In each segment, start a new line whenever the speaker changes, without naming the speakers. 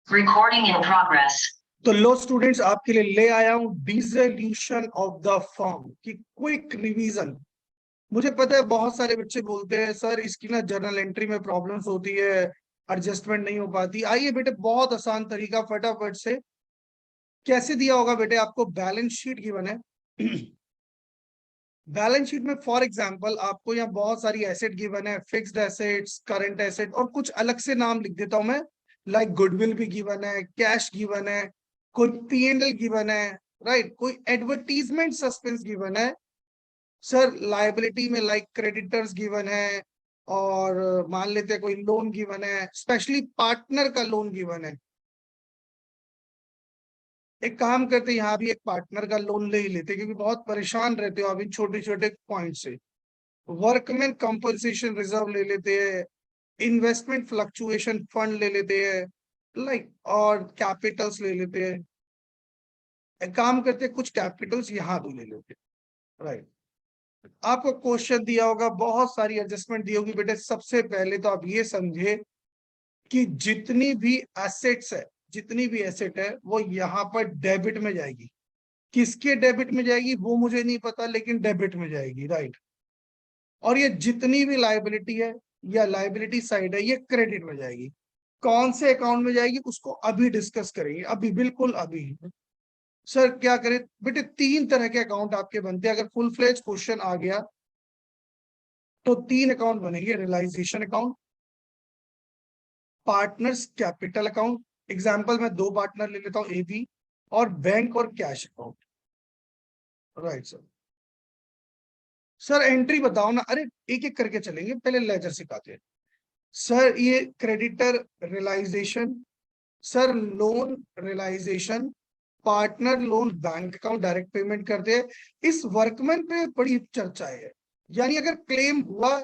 Recording in progress.
तो लो students, आपके लिए ले आया हूं डिसोल्यूशन ऑफ द फॉर्म की क्विक रिवीजन। मुझे पता है बहुत सारे बच्चे बोलते हैं सर इसकी ना जर्नल एंट्री में प्रॉब्लम्स होती है, एडजस्टमेंट नहीं हो पाती। आइए बेटे, बहुत आसान तरीका, फटाफट से। कैसे दिया होगा बेटे, आपको बैलेंस शीट गिवन है। बैलेंस शीट में फॉर एग्जांपल आपको यहाँ बहुत सारी एसेट गिवन है, फिक्स्ड एसेट्स, करंट एसेट, और कुछ अलग से नाम लिख देता हूं मैं, लाइक गुडविल भी गिवन है, कैश गिवन है, कोई P&L गिवन है, राइट, कोई एडवर्टीजमेंट सस्पेंस गिवन है। सर लाइबिलिटी में लाइक क्रेडिटर्स गिवन है, और मान लेते हैं कोई लोन गिवन है, स्पेशली पार्टनर का लोन गिवन है। एक काम करते हैं, यहाँ भी एक पार्टनर का लोन ले ही लेते हैं, क्योंकि बहुत परेशान रहते हो आप इन छोटे छोटे पॉइंट से। वर्कमैन कंपनसेशन रिजर्व ले लेते हैं, इन्वेस्टमेंट फ्लक्चुएशन फंड ले लेते हैं, लाइक, और कैपिटल्स ले लेते हैं। एक काम करते हैं, कुछ कैपिटल्स यहाँ भी ले लेते हैं, राइट। आपको क्वेश्चन दिया होगा, बहुत सारी एडजस्टमेंट दी होगी बेटे। सबसे पहले तो आप ये समझे कि जितनी भी एसेट्स है, जितनी भी एसेट है वो यहाँ पर डेबिट में जाएगी। किसके डेबिट में जाएगी वो मुझे नहीं पता, लेकिन डेबिट में जाएगी, राइट। और ये जितनी भी लाइबिलिटी है या लाइबिलिटी साइड है, ये क्रेडिट में जाएगी। कौन से अकाउंट में जाएगी उसको अभी डिस्कस करेंगे, अभी, बिल्कुल अभी। सर क्या करें बेटे, 3 तरह के अकाउंट आपके बनते हैं। अगर फुल फ्लेज क्वेश्चन आ गया तो 3 अकाउंट बनेंगे, realization account, partners capital account, example मैं 2 पार्टनर ले लेता हूं, AB, और बैंक और cash account, right. Sir entry बताओ ना। अरे एक एक करके चलेंगे, पहले लेजर सिखाते हैं। सर ये creditor realization, sir loan realization, partner loan bank account direct payment करते हैं। इस वर्कमैन पे बड़ी चर्चा है, यानी अगर क्लेम हुआ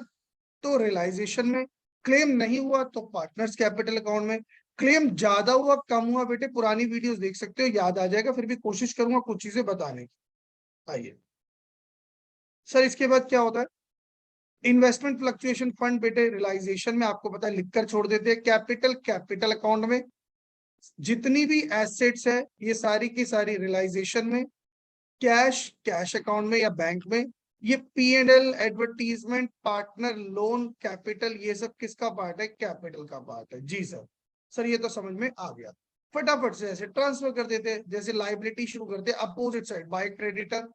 तो रियलाइजेशन में, क्लेम नहीं हुआ तो पार्टनर्स कैपिटल अकाउंट में। क्लेम ज्यादा हुआ कम हुआ बेटे, पुरानी वीडियोस देख सकते हो, याद आ जाएगा। फिर भी कोशिश करूंगा कुछ चीजें बताने की। आइए सर, इसके बाद क्या होता है, इन्वेस्टमेंट फ्लक्चुएशन फंड बेटे रियलाइजेशन में आपको पता है लिखकर छोड़ देते हैं। कैपिटल अकाउंट में जितनी भी एसेट्स है ये सारी की सारी रियलाइजेशन में। कैश अकाउंट में या बैंक में। ये P&L, advertisement, partner loan, capital, ये सब किसका पार्ट है, कैपिटल का पार्ट है। जी सर, सर ये तो समझ में आ गया। फटाफट से ऐसे ट्रांसफर कर देते हैं। जैसे लाइबिलिटी शुरू करते हैं opposite side, by creditor,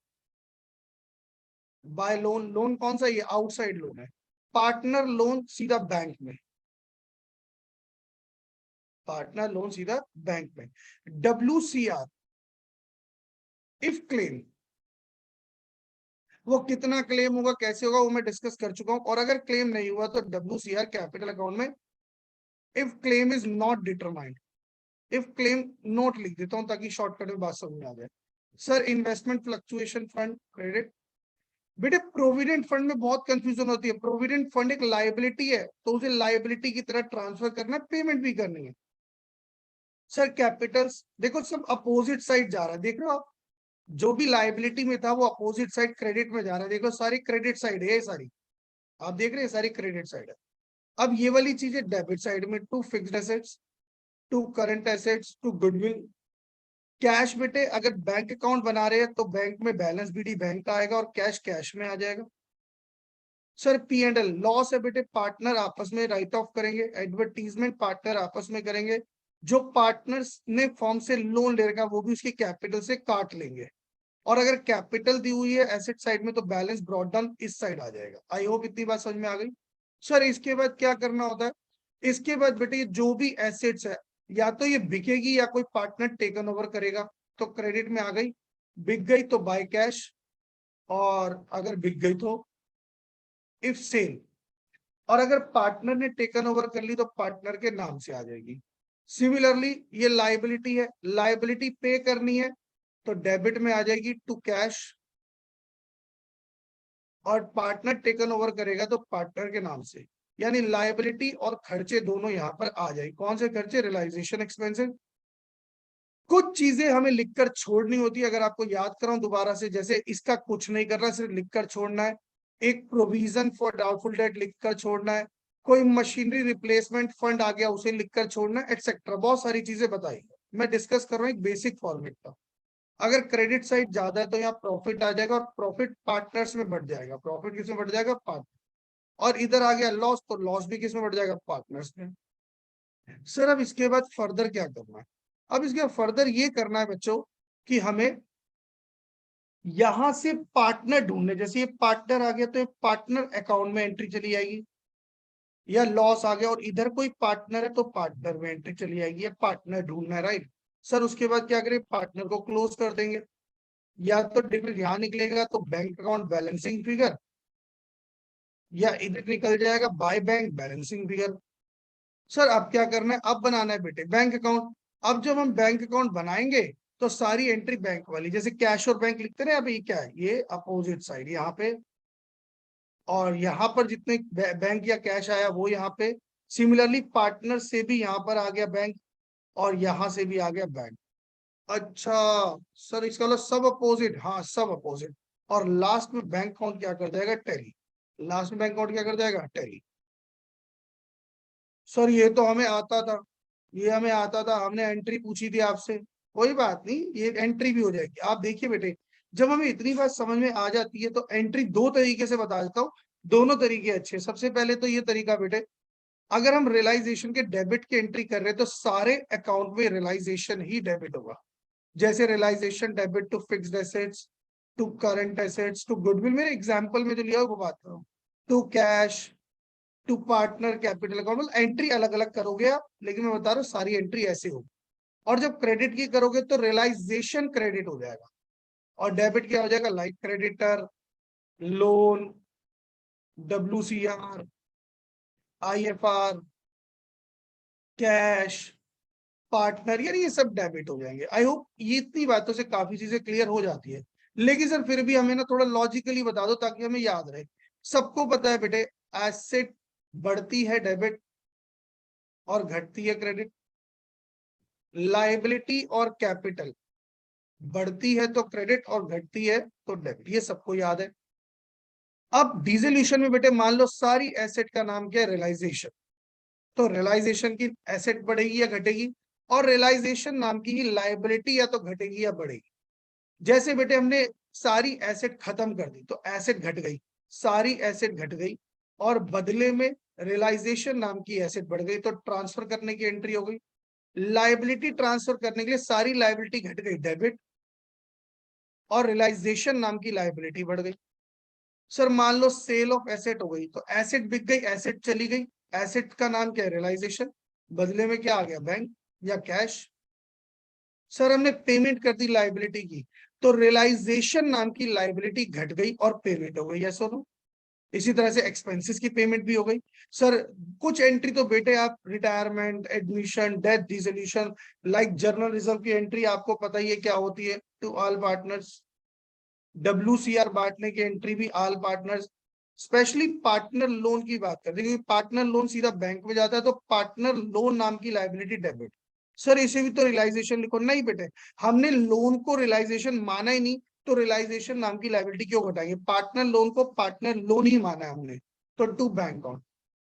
by loan. Loan कौन सा, ये आउटसाइड लोन है। पार्टनर लोन सीधा बैंक में, पार्टनर लोन सीधा बैंक में। WCR इफ क्लेम, वो कितना क्लेम होगा, कैसे होगा, वो मैं डिस्कस कर चुका हूं। और अगर क्लेम नहीं हुआ तो WCR कैपिटल अकाउंट में। If claim is not determined, if claim note लिख देता हूं ताकि शॉर्टकट में बात समझ में आ जाए। Sir investment fluctuation fund credit. बेटे प्रोविडेंट फंड में बहुत कंफ्यूजन होती है। प्रोविडेंट फंड एक लाइबिलिटी है, तो उसे लाइबिलिटी की तरह ट्रांसफर करना, पेमेंट भी करनी है। सर कैपिटल्स, देखो सब अपोजिट साइड जा रहा है, देख रहे हो आप, जो भी लाइबिलिटी में था वो अपोजिट साइड क्रेडिट में जा रहा है। देखो सारी क्रेडिट साइड है, सारी आप देख रहे हैं, सारी क्रेडिट साइड है। अब ये वाली चीजें डेबिट साइड में, to fixed assets, to current assets, to goodwill. Cash बेटे अगर बैंक अकाउंट बना रहे हैं तो बैंक में बैलेंस BD बैंक का आएगा और कैश कैश में आ जाएगा। सर P&L लॉस है बेटे, पार्टनर आपस में राइट ऑफ करेंगे। एडवर्टीजमेंट पार्टनर आपस में करेंगे। जो पार्टनर्स ने फॉर्म से लोन ले रखा वो भी उसकी कैपिटल से काट लेंगे। और अगर कैपिटल दी हुई है एसेट साइड में तो बैलेंस ब्रॉट डाउन इस साइड आ जाएगा। आई होप इतनी बात समझ में आ गई। सर इसके बाद क्या करना होता है, इसके बाद बेटे जो भी एसेट्स है या तो ये बिकेगी या कोई पार्टनर टेकन ओवर करेगा, तो क्रेडिट में आ गई। बिक गई तो बाय कैश, और अगर बिक गई तो इफ सेल, और अगर पार्टनर ने टेकन ओवर कर ली तो पार्टनर के नाम से आ जाएगी। सिमिलरली ये लाइबिलिटी है, लाइबिलिटी पे करनी है तो डेबिट में आ जाएगी टू कैश, और पार्टनर टेकन ओवर करेगा तो पार्टनर के नाम से। यानी लायबिलिटी और खर्चे दोनों यहां पर आ जाए। कौन से खर्चे, रियलाइजेशन एक्सपेंसेस। कुछ चीजें हमें लिखकर छोड़नी होती है, अगर आपको याद कराऊं दोबारा से, जैसे इसका कुछ नहीं करना, सिर्फ लिखकर छोड़ना है। एक प्रोविजन फॉर डाउटफुल डेट लिखकर छोड़ना है। कोई मशीनरी रिप्लेसमेंट फंड आ गया उसे लिखकर छोड़ना एक्सेट्रा, बहुत सारी चीजें बताई। मैं डिस्कस कर रहा हूँ एक बेसिक फॉर्मेट का। अगर क्रेडिट साइड ज्यादा है तो यहाँ प्रॉफिट आ जाएगा और प्रॉफिट पार्टनर्स में बढ़ जाएगा। प्रॉफिट किसमें बढ़ जाएगा? पार्टनर। और इधर आ गया लॉस, तो लॉस भी किसमें बढ़ जाएगा? पार्टनर्स में। सर अब इसके बाद फर्दर क्या करना है? अब इसके बाद फर्दर ये करना है बच्चों कि हमें यहां से पार्टनर ढूंढने, जैसे ये पार्टनर आ गया तो ये पार्टनर अकाउंट में एंट्री चली आएगी, या लॉस आ गया और इधर कोई पार्टनर है तो पार्टनर में एंट्री चली आएगी, या पार्टनर ढूंढना है, राइट। सर उसके बाद क्या करें? पार्टनर को क्लोज कर देंगे। या तो डिफरेंट यहां निकलेगा तो बैंक अकाउंट बैलेंसिंग फिगर, या इधर निकल जाएगा by bank balancing figure. Sir अब क्या करना है? अब बनाना है बेटे बैंक अकाउंट। अब जब हम बैंक अकाउंट बनाएंगे तो सारी एंट्री बैंक वाली, जैसे कैश और बैंक लिखते रहे, अभी क्या है ये अपोजिट साइड यहाँ पे, और यहाँ पर जितने बैंक या कैश आया वो यहाँ पे। सिमिलरली पार्टनर से भी यहाँ पर आ गया बैंक, और यहाँ से भी आ गया बैंक। अच्छा सर इसका मतलब सब अपोजिट, हाँ सब अपोजिट। और लास्ट में बैंक अकाउंट क्या कर जाएगा? टैली। लास्ट में बैंक अकाउंट क्या कर जाएगा? टैली। सर ये तो हमें आता था, ये हमें आता था, हमने एंट्री पूछी थी आपसे। कोई बात नहीं, ये एंट्री भी हो जाएगी। आप देखिए बेटे, जब हमें इतनी बात समझ में आ जाती है तो एंट्री दो तरीके से बता देता हूँ। दोनों तरीके अच्छे। सबसे पहले तो ये तरीका बेटे, अगर हम रियलाइजेशन के डेबिट की एंट्री कर रहे हैं तो सारे अकाउंट में रियलाइजेशन ही डेबिट होगा। जैसे realization debit to fixed assets, to current assets, to goodwill, मेरे एग्जांपल में जो लिया वो बात कर रहा हूँ, to cash, to partner capital account. मतलब एंट्री अलग अलग करोगे आप, लेकिन मैं बता रहा हूँ सारी एंट्री ऐसे होगी। और जब क्रेडिट की करोगे तो रियलाइजेशन क्रेडिट हो जाएगा, और डेबिट क्या हो जाएगा? Like creditor, loan, WCR, IFR, cash, partner, यार ये सब डेबिट हो जाएंगे। आई होप ये इतनी बातों से काफी चीजें क्लियर हो जाती है। लेकिन सर फिर भी हमें ना थोड़ा लॉजिकली बता दो ताकि हमें याद रहे। सबको पता है बेटे, एसेट बढ़ती है डेबिट और घटती है क्रेडिट। लाइबिलिटी और कैपिटल बढ़ती है तो क्रेडिट और घटती है तो डेबिट, ये सबको याद है। अब डिसोल्यूशन में बेटे मान लो सारी एसेट का नाम क्या है? रियलाइजेशन। तो रियलाइजेशन की एसेट बढ़ेगी या घटेगी? और रियलाइजेशन नाम की ही लाइबिलिटी या तो घटेगी या बढ़ेगी। जैसे बेटे हमने सारी एसेट खत्म कर दी तो एसेट घट गई, सारी एसेट घट गई, और बदले में रियलाइजेशन नाम की एसेट बढ़ गई, तो ट्रांसफर करने की एंट्री हो गई। लाइबिलिटी ट्रांसफर करने के लिए सारी लाइबिलिटी घट गई, डेबिट, और रियलाइजेशन नाम की लाइबिलिटी बढ़ गई। सर मान लो सेल ऑफ एसेट हो गई, तो एसेट बिक गई, एसेट चली गई, एसेट का नाम क्या है? रियलाइजेशन, बदले में क्या आ गया? बैंक या कैश। सर हमने पेमेंट कर दी लाइबिलिटी की, तो रियलाइजेशन नाम की लाइबिलिटी घट गई और पेमेंट हो गई, यस और नो। इसी तरह से एक्सपेंसेस की पेमेंट भी हो गई। सर कुछ एंट्री तो बेटे आप retirement, admission, death, dissolution, like journalism की एंट्री आपको पता ही है क्या होती है? To all partners. WCR बांटने की एंट्री भी all partners. Specially partner loan की बात करते हैं क्योंकि पार्टनर लोन सीधा बैंक में जाता है, तो पार्टनर लोन नाम की लाइबिलिटी डेबिट। सर इसे भी तो रियलाइजेशन लिखो, नहीं बेटे हमने लोन को रियलाइजेशन माना ही नहीं, तो रियलाइजेशन नाम की लाइबिलिटी क्यों घटाएंगे? पार्टनर लोन को पार्टनर लोन ही माना है हमने, तो टू बैंक अकाउंट।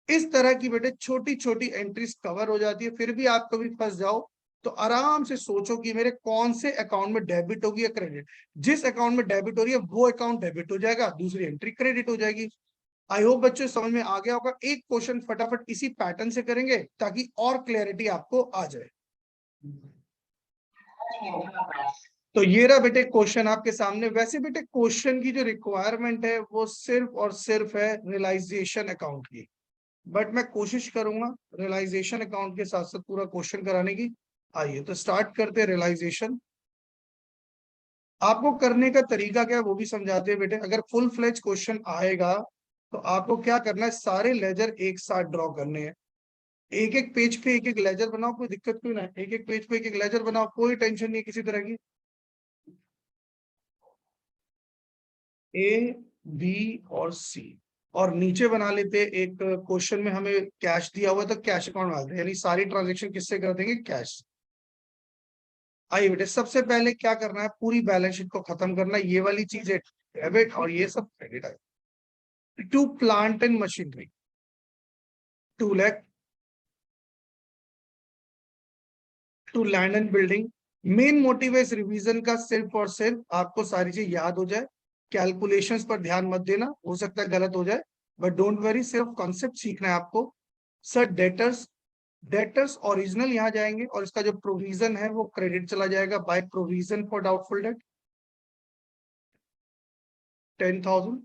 इस तरह की बेटे छोटी छोटी एंट्रीज कवर हो जाती है। फिर भी आप कभी फंस जाओ तो आराम से सोचो कि मेरे कौन से अकाउंट में डेबिट होगी या क्रेडिट। जिस अकाउंट में डेबिट हो रही है वो अकाउंट डेबिट हो जाएगा, दूसरी एंट्री क्रेडिट हो जाएगी। आई होप बच्चों समझ में आ गया होगा। एक क्वेश्चन फटाफट इसी पैटर्न से करेंगे ताकि और क्लैरिटी आपको आ जाए। तो ये रहा बेटे क्वेश्चन आपके सामने। वैसे बेटे क्वेश्चन की जो रिक्वायरमेंट है वो सिर्फ और सिर्फ है रियलाइजेशन अकाउंट की, बट मैं कोशिश करूंगा रियलाइजेशन अकाउंट के साथ साथ पूरा क्वेश्चन कराने की। आइए तो स्टार्ट करते हैं रियलाइजेशन। आपको करने का तरीका क्या है वो भी समझाते हैं बेटे। अगर फुल फ्लेज क्वेश्चन आएगा तो आपको क्या करना है? सारे लेजर एक साथ ड्रॉ करने हैं। एक एक पेज पे एक एक लेजर बनाओ, कोई दिक्कत क्यों ना है? एक एक पेज पे एक एक लेजर बनाओ, कोई टेंशन नहीं है किसी तरह की। A, B और C, और नीचे बना लेते हैं एक क्वेश्चन में हमें कैश दिया हुआ है तो कैश अकाउंट डालते हैं, यानी सारी ट्रांजेक्शन किससे कर देंगे? कैश। आइए बेटे सबसे पहले क्या करना है? पूरी बैलेंस शीट को खत्म करना है। ये वाली चीजें डेबिट और ये सब क्रेडिट है। To plant and machinery, 2 lakh to land and building. Main motive है इस रिवीजन का सिर्फ और सिर्फ आपको सारी चीज याद हो जाए। कैलकुलेशंस पर ध्यान मत देना, हो सकता है गलत हो जाए, बट डोंट वरी, सिर्फ कॉन्सेप्ट सीखना है आपको। सर डेटर्स, डेटर्स ओरिजिनल यहाँ जाएंगे और इसका जो प्रोविजन है वो क्रेडिट चला जाएगा by provision for doubtful date 10,000।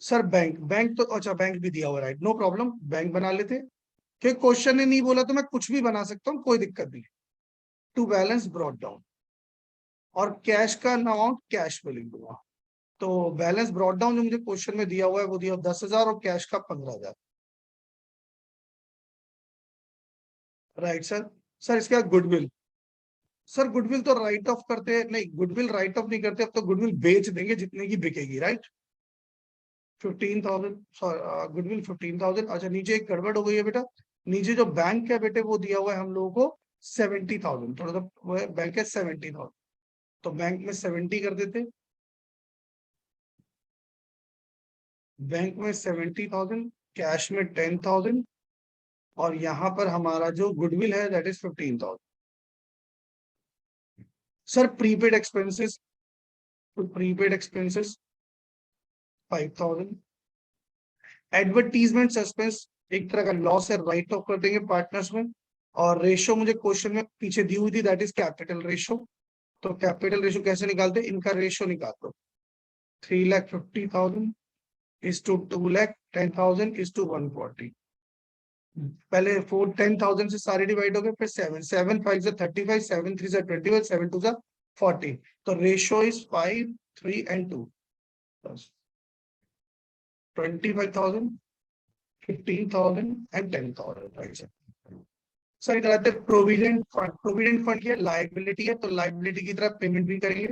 Sir bank, bank तो अच्छा बैंक भी दिया हुआ, राइट, नो प्रॉब्लम, बैंक बना लेते। क्योंकि क्वेश्चन ने नहीं बोला तो मैं कुछ भी बना सकता हूँ, कोई दिक्कत नहीं। टू बैलेंस ब्रॉट डाउन, और कैश का अमाउंट कैश में लिख दूंगा। तो बैलेंस ब्रॉट डाउन जो मुझे क्वेश्चन में दिया हुआ है वो दिया 10,000 और कैश का 15,000, राइट सर। सर इसके बाद गुडविल। सर गुडविल तो राइट ऑफ करते हैं नहीं, गुडविल राइट ऑफ नहीं करते, अब तो गुडविल बेच देंगे जितने की बिकेगी, राइट। 15,000, गुडविल 15,000। अच्छा नीचे एक गड़बड़ हो गई है बेटा, नीचे जो बैंक है बेटे वो दिया हुआ है हम लोगों को 70,000, थोड़ा सा वो है, बैंक है 70,000, तो बैंक में 70 कर देते, बैंक में 70,000, कैश में 10,000, और यहाँ पर हमारा जो गुडविल है that is 15,000। Sir prepaid expenses, तो प्रीपेड एक्सपेंसेस 5,000। एडवर्टीजमेंट सस्पेंस एक तरह का लॉस है, राइट ऑफ कर देंगे पार्टनर्स में। और रेशो मुझे क्वेश्चन में पीछे दी हुई थी, दैट इज कैपिटल रेशो। तो कैपिटल रेशो कैसे निकालते, इनका रेशो निकाल दो। 3,50,000 इज टू 2,10,000 इज टू 140। पहले 10,000 से सारे डिवाइड हो गए, फिर 7 5 से 35, 7 3 से 25, 7 2 से 40। तो ratio is 5 3 and 2, 25,000, 15,000 and 10,000, right sir. Sir इधर आते प्रोविडेंट फंड, प्रोविडेंट फंड की लाइबिलिटी है, तो लाइबिलिटी की तरफ पेमेंट भी करेंगे।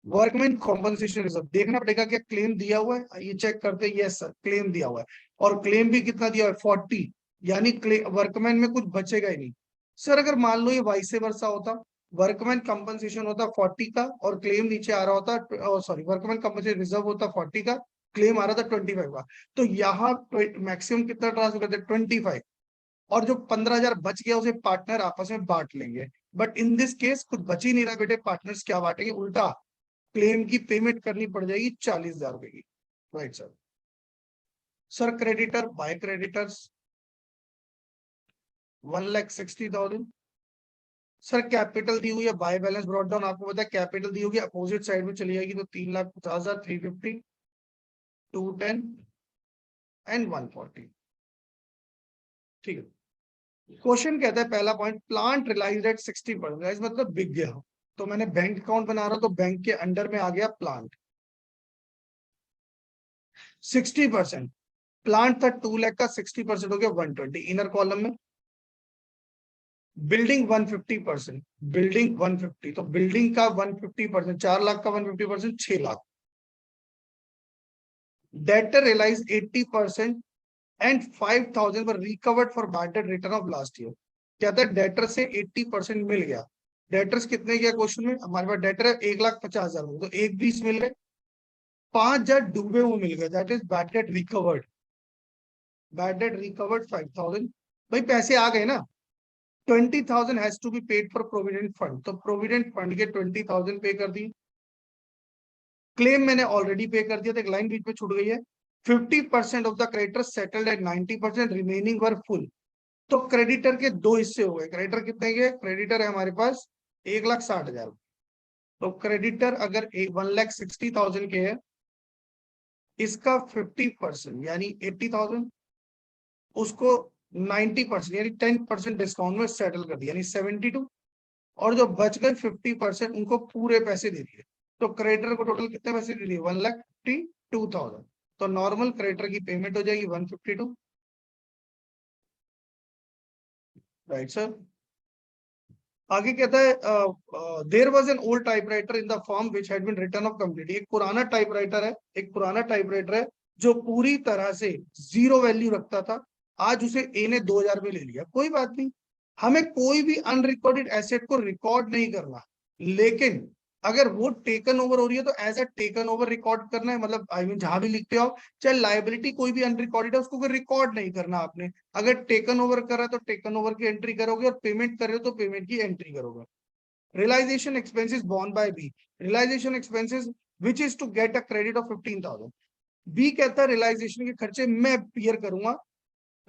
वर्कमैन कॉम्पनसेशन रिजर्व देखना पड़ेगा क्या क्लेम दिया हुआ है, ये चेक करते हैं, यस सर क्लेम दिया हुआ है, और क्लेम भी कितना दिया हुआ है 40, यानी वर्कमैन में कुछ बचेगा ही नहीं। सर अगर मान लो ये वाइस वर्सा होता, वर्कमैन कंपनसेशन होता 40 का और क्लेम नीचे आ रहा होता, सॉरी वर्कमैन कंपनसेशन रिजर्व होता 40 का, क्लेम आ रहा था 25 का, तो यहाँ मैक्सिमम कितना ट्रांसफर करते 25, और जो 15,000 बच गया उसे पार्टनर आपस में बांट लेंगे। बट इन दिस केस कुछ बच ही नहीं रहा बेटे, पार्टनर्स क्या बांटेंगे, उल्टा क्लेम की पेमेंट करनी पड़ जाएगी 40,000 रुपए की, right sir. Sir creditor by creditors 1,60,000। Sir capital दी हुई है बाय बैलेंस ब्रॉट डाउन, आपको पता है कैपिटल दी होगी अपोजिट साइड में चली जाएगी, तो 3,50,000, 350, 210 एंड 140, ठीक है। क्वेश्चन कहता है पहला पॉइंट, प्लांट रिलाइज एट 60%, मतलब बिक गया। तो मैंने बैंक अकाउंट बना रहा हूं, तो बैंक के अंडर में आ गया प्लांट 60%। प्लांट था 2 लाख का, 60% हो गया 120 इनर कॉलम में। बिल्डिंग 150%, बिल्डिंग 150, तो बिल्डिंग का 150%, 4 लाख का 150%, 6 लाख। डेटर रियलाइज 80% एंड 5,000 पर recovered for bad debt return of last year. कहता है डेटर से 80% मिल गया। डेटर्स कितने गया क्वेश्चन में, हमारे पास डेटर है 1,50,000, तो 1,20 मिल गए, 5,000 डूबे हुए मिल गए, that is bad debt recovered, bad debt recovered 5,000। भाई पैसे आ गए ना, 20,000 has to be paid for provident fund, तो प्रोविडेंट फंड के 20,000 पे कर दी। क्लेम मैंने ऑलरेडी पे कर दिया था, एक लाइन बीच में छूट गई है। 50% of the creditor settled at 90%, remaining were full. तो क्रेडिटर के दो हिस्से हो गए, क्रेडिटर कितने के, क्रेडिटर है हमारे पास 1,60,000, तो क्रेडिटर अगर 1,60,000 के है, इसका 50% यानी 80,000, उसको 90% यानी 10% डिस्काउंट में सेटल कर दिया, यानी 72, और जो बच गए 50% उनको पूरे पैसे दे दिए। तो क्रेडिटर को टोटल कितने पैसे दे दिए, 1,52,000। तो नॉर्मल क्रेडिटर की पेमेंट हो जाएगी 152, राइट सर। आगे कहता है there was an old typewriter in the form which had been written off complete. एक पुराना टाइपराइटर है, एक पुराना टाइपराइटर है जो पूरी तरह से जीरो वैल्यू रखता था, आज उसे ए ने 2,000 में ले लिया, कोई बात नहीं। हमें कोई भी अनरिकॉर्डेड एसेट को रिकॉर्ड नहीं करना, लेकिन अगर वो टेकन ओवर हो रही है तो as a taken over record करना है, मतलब आई मीन जहां भी लिखते हो चाहे लाइबिलिटी कोई भी अनरिकॉर्डेड है उसको कोई रिकॉर्ड नहीं करना आपने। अगर टेकन ओवर कर रहा है तो टेकन ओवर की एंट्री करोगे, और पेमेंट कर रहे हो तो पेमेंट की एंट्री करोगे। Realization expenses borne by B, realization expenses which is to get a credit of 15,000। B कहता है रियलाइजेशन के खर्चे मैं पियर करूंगा,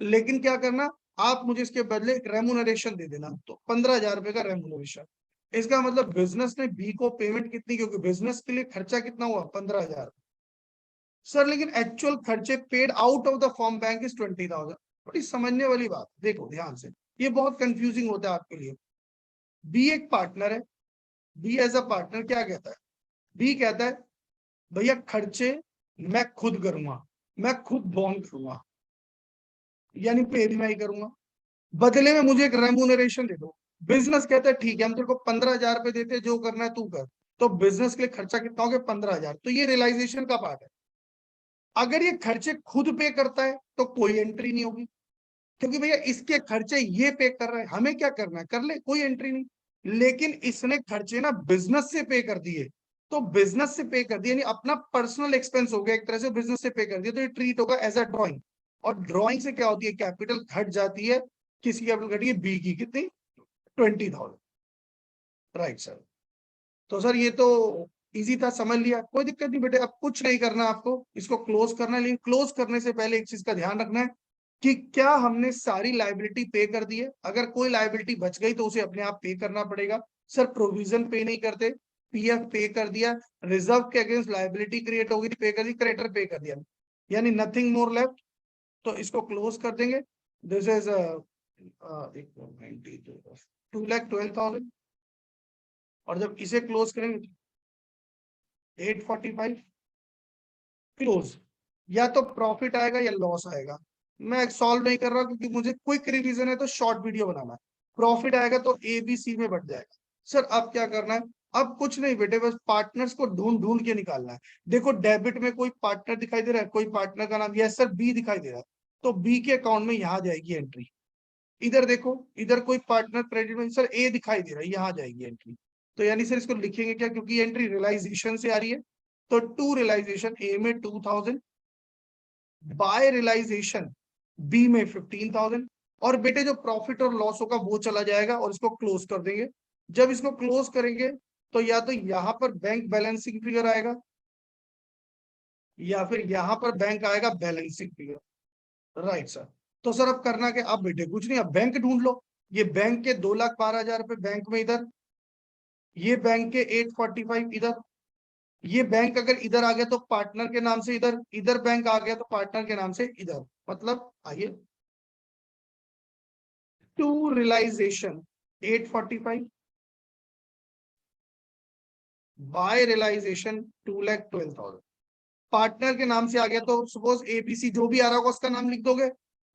लेकिन क्या करना, आप मुझे इसके बदले रेमुनरेशन दे देना, तो 15,000 रुपए का रेमुनरेशन। इसका मतलब बिजनेस ने बी को पेमेंट कितनी, क्योंकि बिजनेस के लिए खर्चा कितना हुआ 15,000 सर, लेकिन एक्चुअल खर्चे paid out of the form bank is 20,000। बड़ी समझने वाली बात, देखो ध्यान से, ये बहुत कंफ्यूजिंग होता है आपके लिए। बी एक पार्टनर है, बी एज अ पार्टनर क्या कहता है, बी कहता है भैया खर्चे मैं खुद करूंगा, मैं खुद बॉन्ड करूंगा, यानी पे भी मैं ही करूंगा, बदले में मुझे एक रेम्यूनरेशन दे दो। बिजनेस कहता है ठीक है हम तेरे को 15,000 रुपए देते, जो करना है तू कर। तो बिजनेस के लिए खर्चा कितना हो गया 15,000, तो ये रियलाइजेशन का पार्ट है। अगर ये खर्चे खुद पे करता है तो कोई एंट्री नहीं होगी, क्योंकि भैया इसके खर्चे ये पे कर रहा है, हमें क्या करना है कर ले, कोई एंट्री नहीं। लेकिन इसने खर्चे ना बिजनेस से पे कर दिए, तो बिजनेस से पे कर दिया यानी अपना पर्सनल एक्सपेंस हो गया एक तरह से, बिजनेस से पे कर दिया, तो ये ट्रीट होगा एज अ ड्रॉइंग। और ड्रॉइंग से क्या होती है, कैपिटल घट जाती है, किसकी कैपिटल घटी है, बी की, कितनी, 20,000। Right sir. तो सर ये तो इजी था, समझ लिया, कोई दिक्कत नहीं बेटे, अब कुछ नहीं करना आपको, इसको क्लोज करना है। लेकिन क्लोज करने से पहले एक चीज का ध्यान रखना है कि क्या हमने सारी लाइबिलिटी पे कर दी है। अगर कोई लाइबिलिटी बच गई तो उसे अपने आप पे करना पड़ेगा। सर प्रोविजन पे नहीं करते, पीएफ पे कर दिया, रिजर्व के अगेंस्ट लाइबिलिटी क्रिएट होगी पे कर दी, क्रेडिटर पे कर दिया, यानी नथिंग मोर लेफ्ट। तो इसको क्लोज कर देंगे। दिस इज 2,12,000, और जब इसे क्लोज करेंगे 845 क्लोज, या तो प्रॉफिट आएगा या लॉस आएगा। मैं सॉल्व नहीं कर रहा क्योंकि मुझे क्विक रिवीजन है, तो शॉर्ट वीडियो बनाना है। प्रॉफिट आएगा तो ABC में बढ़ जाएगा। सर अब क्या करना है, अब कुछ नहीं बेटे, बस पार्टनर्स को ढूंढ ढूंढ के निकालना है। देखो डेबिट में कोई पार्टनर दिखाई दे रहा है, कोई पार्टनर का नाम, यस सर बी दिखाई दे रहा है, तो बी के अकाउंट में यहाँ जाएगी एंट्री। इधर देखो, इधर कोई पार्टनर क्रेडिट में, सर ए दिखाई दे रहा है, यहाँ जाएगी एंट्री। तो यानी सर इसको लिखेंगे क्या, क्योंकि एंट्री रियलाइजेशन से आ रही है, तो टू रियलाइजेशन ए में 2,000, बाय रियलाइजेशन बी में 15,000, और बेटे जो प्रॉफिट और लॉस होगा वो चला जाएगा, और इसको क्लोज कर देंगे। जब इसको क्लोज करेंगे तो या तो यहाँ पर बैंक बैलेंसिंग फिगर आएगा, या फिर यहाँ पर बैंक आएगा बैलेंसिंग फिगर। Right sir. तो सर अब करना क्या, अब बेटे कुछ नहीं, अब बैंक ढूंढ लो। ये बैंक के 2,12,000 रुपए बैंक में इधर, ये बैंक के 845 इधर, ये बैंक अगर इधर आ गया तो पार्टनर के नाम से इधर, इधर बैंक आ गया तो पार्टनर के नाम से इधर। मतलब आइए, to realization 845 by realization 2,12,000, partner के नाम से आ गया तो सपोज ABC जो भी आ रहा होगा उसका नाम लिख दोगे,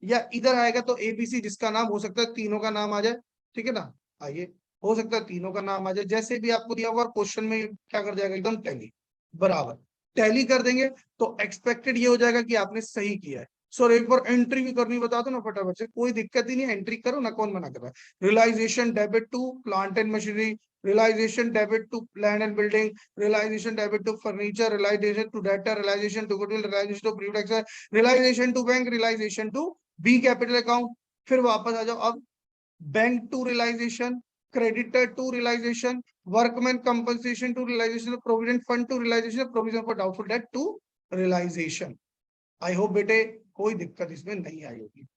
या इधर आएगा तो ABC जिसका नाम हो सकता है तीनों का नाम आ जाए, ठीक है ना। आइए, हो सकता है तीनों का नाम आ जाए, जैसे भी आपको दिया होगा क्वेश्चन में क्या कर जाएगा, एकदम टैली बराबर, टैली कर देंगे तो एक्सपेक्टेड ये हो जाएगा कि आपने सही किया है। सर एक बार एंट्री भी करनी बता दो ना फटाफट से, कोई दिक्कत ही नहीं है, एंट्री करो ना, कौन मना कर रहा है। Realization debit to plant and machinery, realization debit to land and building, realization debit to furniture, realization to debtor, realization to goodwill, realization to preferred tax, realization to bank, realization to B capital account। फिर वापस आ जाओ, अब bank to realization, creditor to realization, workman compensation to realization, provident fund to realization, provision for doubtful debt to realization. I hope बेटे कोई दिक्कत इसमें नहीं आई होगी।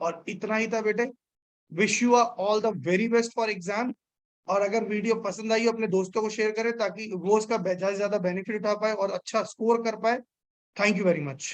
और इतना ही था बेटे, wish you all the very best for exam. और अगर वीडियो पसंद आई हो अपने दोस्तों को शेयर करें, ताकि वो इसका ज्यादा से ज्यादा बेनिफिट उठा पाए और अच्छा स्कोर कर पाए। Thank you very much.